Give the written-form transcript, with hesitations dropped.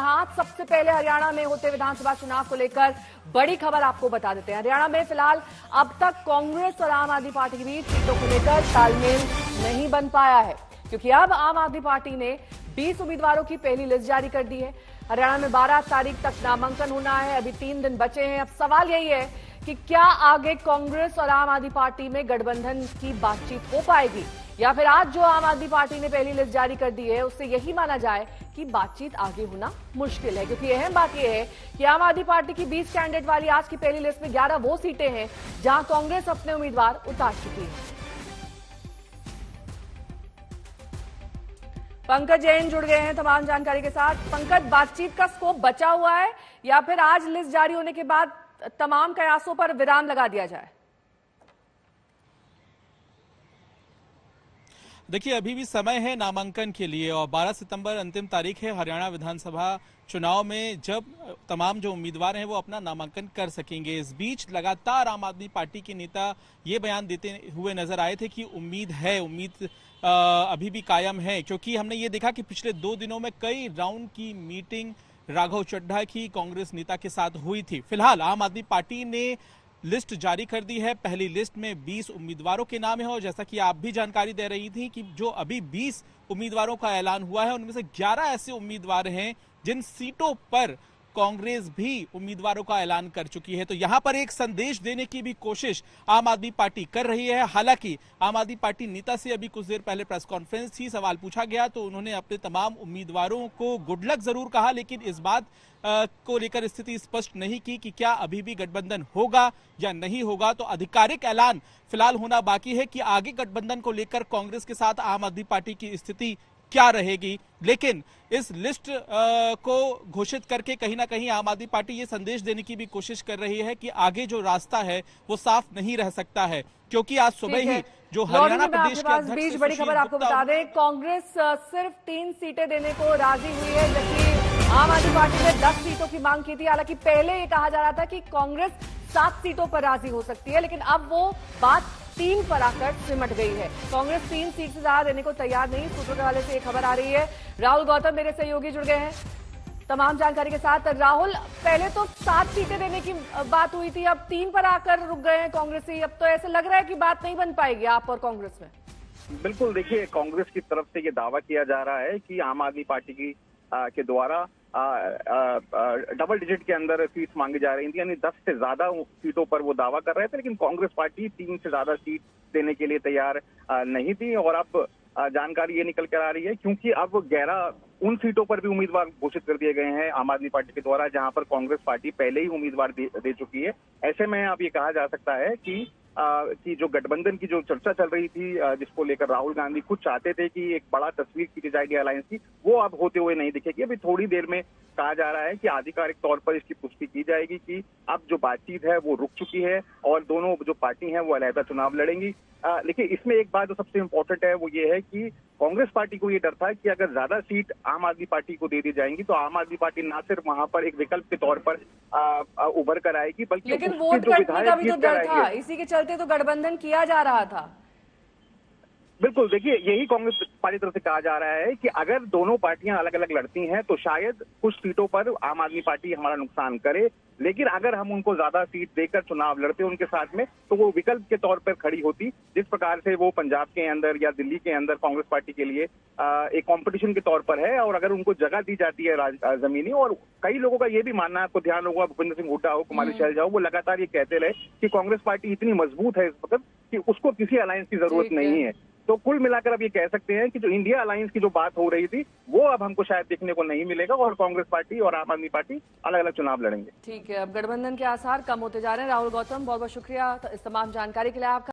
जहां सबसे पहले हरियाणा में होते विधानसभा चुनाव को लेकर बड़ी खबर आपको बता देते हैं। हरियाणा में फिलहाल अब तक कांग्रेस और आम आदमी पार्टी के बीच सीटों को लेकर तालमेल नहीं बन पाया है, क्योंकि अब आम आदमी पार्टी ने 20 उम्मीदवारों की पहली लिस्ट जारी कर दी है। हरियाणा में 12 तारीख तक नामांकन होना है, अभी 3 दिन बचे हैं। अब सवाल यही है कि क्या आगे कांग्रेस और आम आदमी पार्टी में गठबंधन की बातचीत हो पाएगी, या फिर आज जो आम आदमी पार्टी ने पहली लिस्ट जारी कर दी है उससे यही माना जाए कि बातचीत आगे होना मुश्किल है। क्योंकि अहम बात यह है कि आम आदमी पार्टी की 20 कैंडिडेट वाली आज की पहली लिस्ट में 11 वो सीटें हैं जहां कांग्रेस अपने उम्मीदवार उतार चुकी है। पंकज जैन जुड़ गए हैं तमाम जानकारी के साथ। पंकज, बातचीत का स्कोप बचा हुआ है या फिर आज लिस्ट जारी होने के बाद तमाम कयासों पर विराम लगा दिया जाए? देखिए, अभी भी समय है नामांकन के लिए और 12 सितंबर अंतिम तारीख है हरियाणा विधानसभा चुनाव में, जब तमाम जो उम्मीदवार हैं वो अपना नामांकन कर सकेंगे। इस बीच लगातार आम आदमी पार्टी के नेता ये बयान देते हुए नजर आए थे कि उम्मीद अभी भी कायम है, क्योंकि हमने ये देखा कि पिछले 2 दिनों में कई राउंड की मीटिंग राघव चड्ढा की कांग्रेस नेता के साथ हुई थी। फिलहाल आम आदमी पार्टी ने लिस्ट जारी कर दी है। पहली लिस्ट में 20 उम्मीदवारों के नाम है और जैसा कि आप भी जानकारी दे रही थी कि जो अभी 20 उम्मीदवारों का ऐलान हुआ है उनमें से 11 ऐसे उम्मीदवार हैं जिन सीटों पर कांग्रेस भी उम्मीदवारों का ऐलान कर चुकी है। तो यहां पर एक संदेश देने की भी कोशिश आम आदमी पार्टी कर रही है। हालांकि आम आदमी पार्टी नेता से अभी कुछ देर पहले प्रेस कॉन्फ्रेंस थी, सवाल पूछा गया तो उन्होंने अपने तमाम उम्मीदवारों को गुड लक जरूर कहा, लेकिन इस बात को लेकर स्थिति स्पष्ट नहीं की कि क्या अभी भी गठबंधन होगा या नहीं होगा। तो आधिकारिक ऐलान फिलहाल होना बाकी है कि आगे गठबंधन को लेकर कांग्रेस के साथ आम आदमी पार्टी की स्थिति क्या रहेगी। लेकिन इस लिस्ट को घोषित करके कहीं ना कहीं आम आदमी पार्टी ये संदेश देने की भी कोशिश कर रही है कि आगे जो रास्ता है वो साफ नहीं रह सकता है, क्योंकि आज सुबह ही जो हरियाणा प्रदेश के अध्यक्ष बीच बड़ी खबर आपको बता दें, कांग्रेस सिर्फ 3 सीटें देने को राजी हुई है, जबकि आम आदमी पार्टी ने 10 सीटों की मांग की थी। हालांकि पहले ये कहा जा रहा था कि कांग्रेस 7 सीटों पर राजी हो सकती है, लेकिन अब वो बात 3 पर आकर सिमट गई है। कांग्रेस 3 सीट से ज्यादा देने को तैयार नहीं। सूत्रों के हवाले से ये खबर आ रही है। राहुल गौतम मेरे सहयोगी जुड़ गए हैं तमाम जानकारी के साथ। राहुल, पहले तो 7 सीटें देने की बात हुई थी, अब 3 पर आकर रुक गए हैं कांग्रेसी। अब तो ऐसे लग रहा है कि बात नहीं बन पाएगी आप और कांग्रेस में। बिल्कुल, देखिए, कांग्रेस की तरफ से ये दावा किया जा रहा है कि आम आदमी पार्टी के द्वारा डबल डिजिट के अंदर सीट मांगी जा रही थी, यानी 10 से ज्यादा सीटों पर वो दावा कर रहे थे, लेकिन कांग्रेस पार्टी 3 से ज्यादा सीट देने के लिए तैयार नहीं थी। और अब जानकारी ये निकल कर आ रही है क्योंकि अब 11 उन सीटों पर भी उम्मीदवार घोषित कर दिए गए हैं आम आदमी पार्टी के द्वारा जहां पर कांग्रेस पार्टी पहले ही उम्मीदवार दे चुकी है। ऐसे में अब ये कहा जा सकता है कि जो गठबंधन की जो चर्चा चल रही थी, जिसको लेकर राहुल गांधी खुद चाहते थे कि एक बड़ा तस्वीर खींची जाएगी अलायंस की, वो अब होते हुए नहीं दिखेगी। अभी थोड़ी देर में कहा जा रहा है कि आधिकारिक तौर पर इसकी पुष्टि की जाएगी कि अब जो बातचीत है वो रुक चुकी है और दोनों जो पार्टी हैं वो अलहदा चुनाव लड़ेंगी। लेकिन इसमें एक बात जो सबसे इम्पोर्टेंट है वो ये है कि कांग्रेस पार्टी को ये डर था कि अगर ज्यादा सीट आम आदमी पार्टी को दे दी जाएंगी तो आम आदमी पार्टी ना सिर्फ वहां पर एक विकल्प के तौर पर उभर कर आएगी, बल्कि लेकिन वोट कटने का भी तो डर था, इसी के चलते तो गठबंधन किया जा रहा था। बिल्कुल, देखिए, यही कांग्रेस पार्टी तरफ से कहा जा रहा है कि अगर दोनों पार्टियां अलग अलग लड़ती हैं तो शायद कुछ सीटों पर आम आदमी पार्टी हमारा नुकसान करे, लेकिन अगर हम उनको ज्यादा सीट देकर चुनाव लड़ते उनके साथ में तो वो विकल्प के तौर पर खड़ी होती, जिस प्रकार से वो पंजाब के अंदर या दिल्ली के अंदर कांग्रेस पार्टी के लिए एक कंपटीशन के तौर पर है। और अगर उनको जगह दी जाती है जमीनी, और कई लोगों का ये भी मानना है, आपको ध्यान होगा, भूपेंद्र सिंह हुड्डा हो, कुमारी शैलजा हो, वो लगातार ये कहते रहे कि कांग्रेस पार्टी इतनी मजबूत है इस वक्त कि उसको किसी अलायंस की जरूरत नहीं है। तो कुल मिलाकर अब ये कह सकते हैं कि जो इंडिया अलायंस की जो बात हो रही थी वो अब हमको शायद देखने को नहीं मिलेगा और कांग्रेस पार्टी और आम आदमी पार्टी अलग अलग चुनाव लड़ेंगे। ठीक है, अब गठबंधन के आसार कम होते जा रहे हैं। राहुल गौतम, बहुत बहुत शुक्रिया इस तमाम जानकारी के लिए आपका।